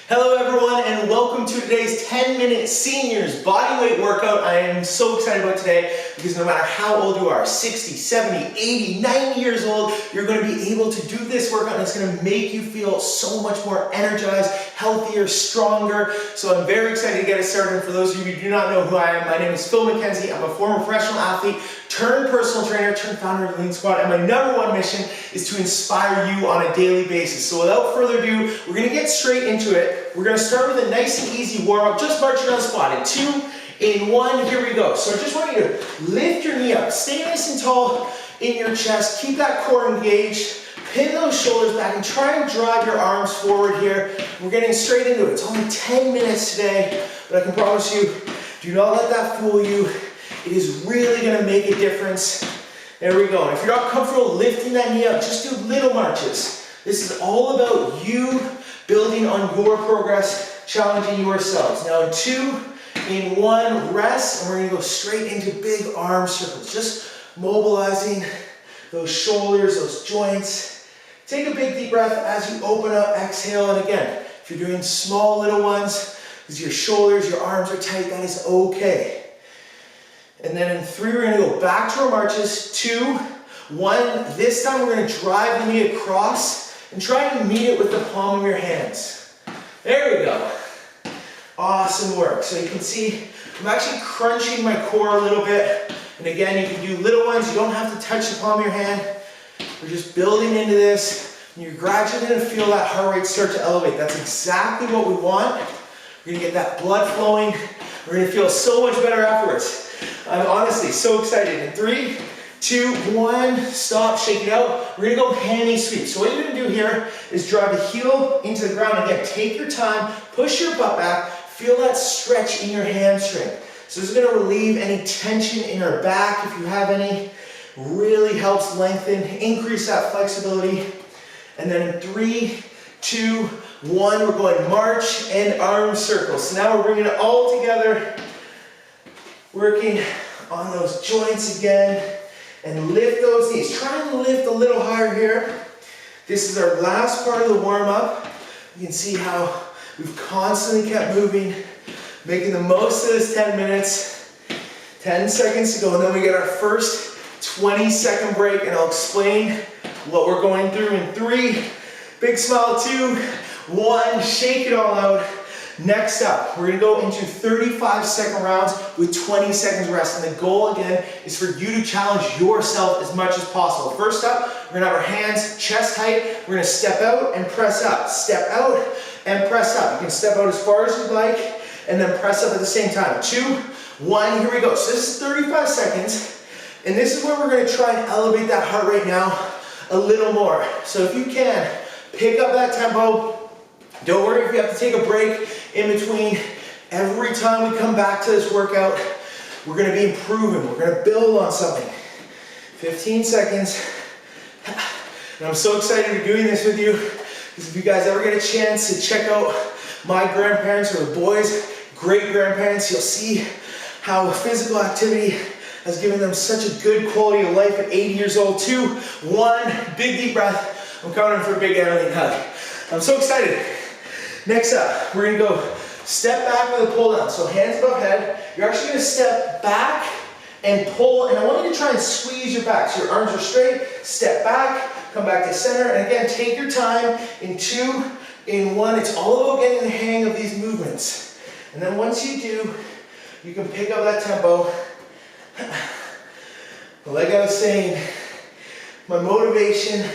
Hello everyone and welcome to today's 10-minute seniors bodyweight workout. I am so excited about today because no matter how old you are, 60, 70, 80, 90 years old, you're going to be able to do this workout and it's going to make you feel so much more energized, healthier, stronger. So I'm very excited to get us started. And for those of you who do not know who I am, my name is Phil McKenzie. I'm a former professional athlete, turned personal trainer, turned founder of LEANSQUAD, and my number one mission is to inspire you on a daily basis. So without further ado, we're going to get straight into it. We're going to start with a nice and easy warm-up, just marching on squat. In 2, in 1, here we go. So I just want you to lift your knee up, stay nice and tall in your chest, keep that core engaged, pin those shoulders back, and try and drive your arms forward here. We're getting straight into it. It's only 10 minutes today, but I can promise you, do not let that fool you. It is really going to make a difference. There we go. And if you're not comfortable lifting that knee up, just do little marches. This is all about you building on your progress, challenging yourselves. Now in 2, in 1, rest, and we're going to go straight into big arm circles. Just mobilizing those shoulders, those joints. Take a big deep breath as you open up, exhale, and again, if you're doing small little ones, because your shoulders, your arms are tight, that is okay. And then in 3, we're going to go back to our marches. 2, 1, this time we're going to drive the knee across and try to meet it with the palm of your hands. There we go. Awesome work. So you can see I'm actually crunching my core a little bit. And again, you can do little ones. You don't have to touch the palm of your hand. We're just building into this. And you're gradually going to feel that heart rate start to elevate. That's exactly what we want. We're going to get that blood flowing. We're going to feel so much better afterwards. I'm honestly so excited. In 3, 2, 1, stop, shake it out. We're gonna go panty sweep. So what you're gonna do here is drive the heel into the ground. Again, take your time, push your butt back, feel that stretch in your hamstring. So this is gonna relieve any tension in your back if you have any. Really helps lengthen, increase that flexibility. And then in 3, 2, 1, we're going march and arm circles. So now we're bringing it all together, working on those joints again. And lift those knees. Try and lift a little higher here. This is our last part of the warm-up. You can see how we've constantly kept moving, making the most of this 10 minutes. 10 seconds to go, and then we get our first 20-second break, and I'll explain what we're going through in 3. Big smile, 2, 1, shake it all out. Next up, we're going to go into 35-second rounds with 20 seconds rest. And the goal, again, is for you to challenge yourself as much as possible. First up, we're going to have our hands chest height. We're going to step out and press up. Step out and press up. You can step out as far as you'd like and then press up at the same time. 2, 1, here we go. So this is 35 seconds. And this is where we're going to try and elevate that heart rate now a little more. So if you can, pick up that tempo. Don't worry if you have to take a break in between. Every time we come back to this workout, we're going to be improving. We're going to build on something. 15 seconds. And I'm so excited to be doing this with you because if you guys ever get a chance to check out my grandparents or the boys' great-grandparents, you'll see how physical activity has given them such a good quality of life at 80 years old. 2, 1, big deep breath. I'm coming in for a big airline hug. I'm so excited. Next up, we're going to go step back with a pull down. So hands above head. You're actually going to step back and pull. And I want you to try and squeeze your back. So your arms are straight. Step back. Come back to center. And again, take your time. In 2, in 1. It's all about getting the hang of these movements. And then once you do, you can pick up that tempo. But like I was saying, my motivation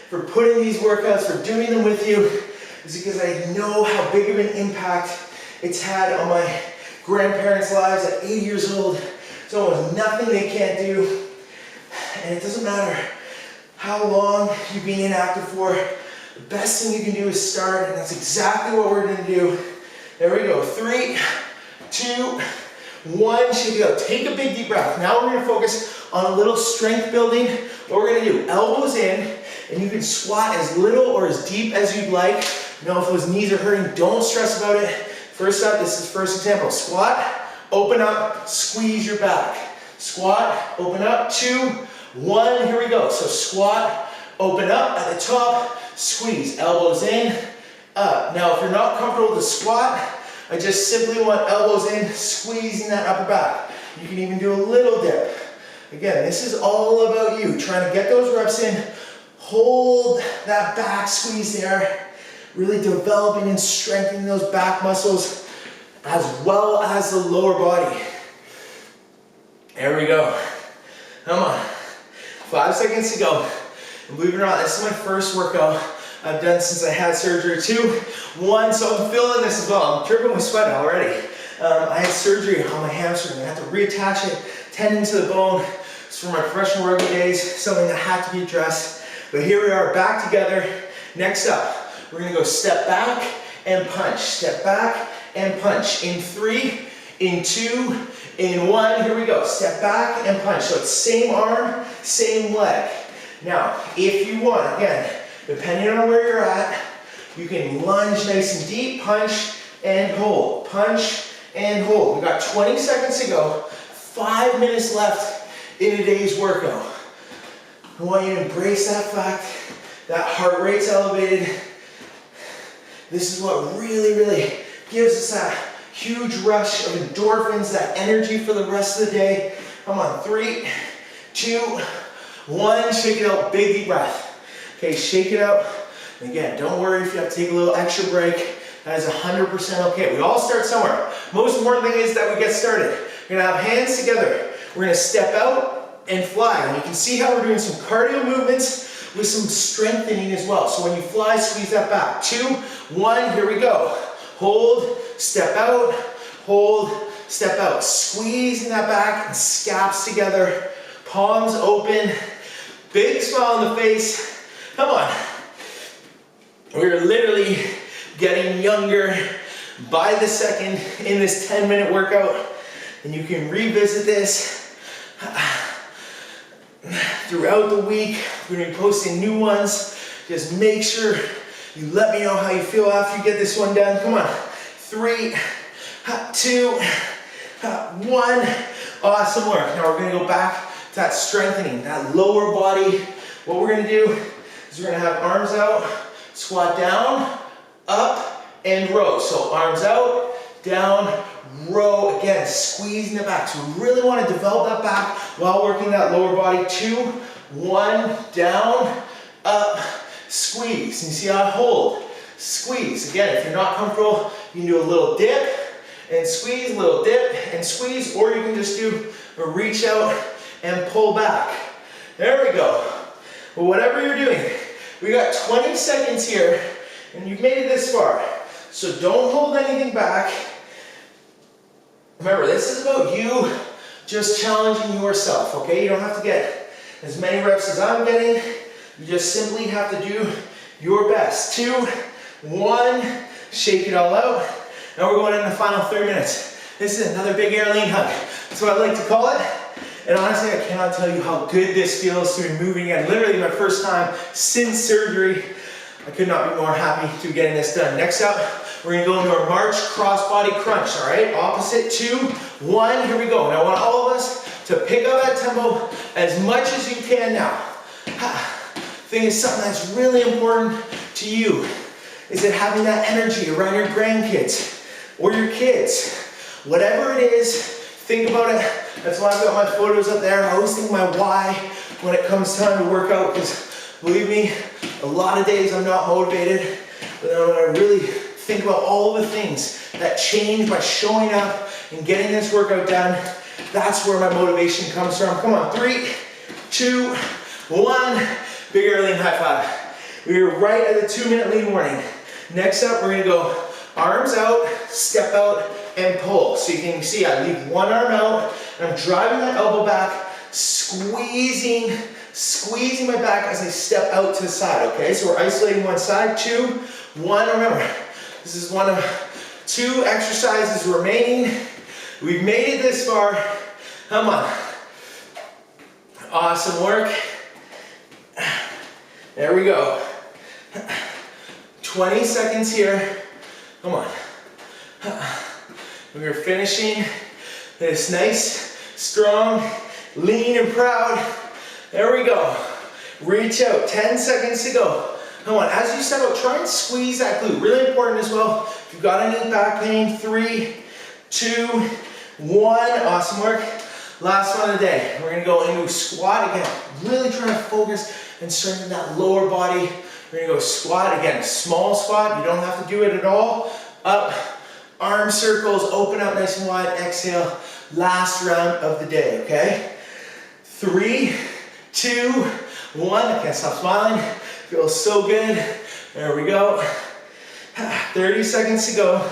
for putting these workouts, for doing them with you, is because I know how big of an impact it's had on my grandparents' lives at 80 years old. There's almost nothing they can't do. And it doesn't matter how long you've been inactive for. The best thing you can do is start, and that's exactly what we're going to do. There we go. 3, 2, 1. Shake it out. Take a big deep breath. Now we're going to focus on a little strength building. What we're going to do, elbows in, and you can squat as little or as deep as you'd like. Now if those knees are hurting, don't stress about it. First up, this is first example. Squat, open up, squeeze your back. Squat, open up, 2, 1, here we go. So squat, open up at the top, squeeze, elbows in, up. Now, if you're not comfortable with the squat, I just simply want elbows in, squeezing that upper back. You can even do a little dip. Again, this is all about you, trying to get those reps in, hold that back squeeze there, really developing and strengthening those back muscles as well as the lower body. There we go. Come on. 5 seconds to go. And believe it or not, this is my first workout I've done since I had surgery. 2, 1, so I'm feeling this as well. I'm dripping with sweat already. I had surgery on my hamstring. I had to reattach it, tendon to the bone. It's from my professional rugby days, something that had to be addressed. But here we are, back together. Next up, we're gonna go step back and punch. Step back and punch. In 3, in 2, in 1, here we go. Step back and punch. So it's same arm, same leg. Now, if you want, again, depending on where you're at, you can lunge nice and deep, punch and hold. Punch and hold. We've got 20 seconds to go. 5 minutes left in today's workout. I want you to embrace that fact that heart rate's elevated. This is what really, really gives us that huge rush of endorphins, that energy for the rest of the day. Come on, 3, 2, 1, shake it out, big deep breath. Okay, shake it out. And again, don't worry if you have to take a little extra break. That is 100% okay. We all start somewhere. Most important thing is that we get started. We're gonna have hands together. We're gonna step out and fly. And you can see how we're doing some cardio movements with some strengthening as well. So when you fly, squeeze that back. 2, 1, here we go. Hold, step out, hold, step out. Squeezing that back and scaps together, palms open, big smile on the face. Come on. We're literally getting younger by the second in this 10-minute workout. And you can revisit this throughout the week. We're going to be posting new ones. Just make sure you let me know how you feel after you get this one done. Come on. 3, 2, 1. Awesome work. Now we're going to go back to that strengthening, that lower body. What we're going to do is we're going to have arms out, squat down, up, and row. So arms out, down, row. Again, squeezing the back. So we really want to develop that back while working that lower body. 2, 1, down, up, squeeze. And you see how I hold, squeeze. Again, if you're not comfortable, you can do a little dip and squeeze, a little dip and squeeze, or you can just do a reach out and pull back. There we go. Well, whatever you're doing, we got 20 seconds here, and you've made it this far. So don't hold anything back. Remember, this is about you just challenging yourself, okay? You don't have to get as many reps as I'm getting. You just simply have to do your best. 2, 1, shake it all out. Now we're going into the final 3 minutes. This is another big air lean hug. That's what I like to call it. And honestly, I cannot tell you how good this feels to be moving again. Literally my first time since surgery. I could not be more happy to be getting this done. Next up, we're gonna go into our march cross-body crunch, all right? Opposite, 2, 1, here we go. Now I want all of us to pick up that tempo as much as you can now. Thing is, something that's really important to you is that having that energy around your grandkids or your kids. Whatever it is, think about it. That's why I've got my photos up there. I always think my why when it comes time to work out, because believe me, a lot of days I'm not motivated, but then when I really think about all the things that change by showing up and getting this workout done, that's where my motivation comes from. Come on, 3, 2, 1, big air lean high five. We are right at the 2-minute lean warning. Next up, we're gonna go arms out, step out, and pull. So you can see I leave one arm out, and I'm driving that elbow back, squeezing my back as I step out to the side, okay? So we're isolating one side, 2, 1, remember, this is one of 2 exercises remaining. We've made it this far, come on. Awesome work. There we go. 20 seconds here, come on. We're finishing this nice, strong, lean and proud. There we go. Reach out, 10 seconds to go. Come on, as you step out, try and squeeze that glute. Really important as well. If you've got any back pain, 3, 2, 1. Awesome work. Last one of the day. We're gonna go into squat again. Really trying to focus and strengthen that lower body. We're gonna go squat again. Small squat, you don't have to do it at all. Up, arm circles, open up nice and wide, exhale. Last round of the day, okay? 3, 2, 1. I can't stop smiling. Feels so good. There we go. 30 seconds to go.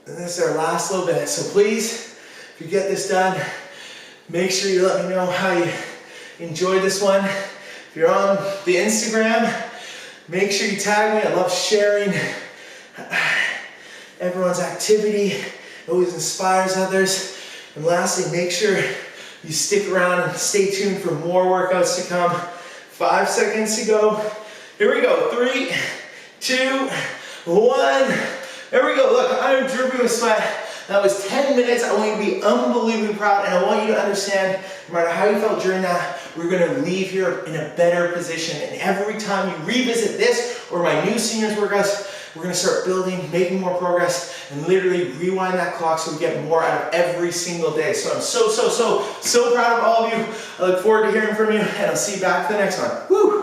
And this is our last little bit. So please, if you get this done, make sure you let me know how you enjoyed this one. If you're on the Instagram, make sure you tag me. I love sharing everyone's activity. It always inspires others. And lastly, make sure you stick around and stay tuned for more workouts to come. 5 seconds to go. Here we go. 3, 2, 1. There we go. Look, I'm dripping with sweat. That was 10 minutes. I want you to be unbelievably proud, and I want you to understand, no matter how you felt during that, we're gonna leave here in a better position. And every time you revisit this or my new seniors workouts, we're gonna start building, making more progress, and literally rewind that clock so we get more out of every single day. So I'm so proud of all of you. I look forward to hearing from you, and I'll see you back for the next one. Woo!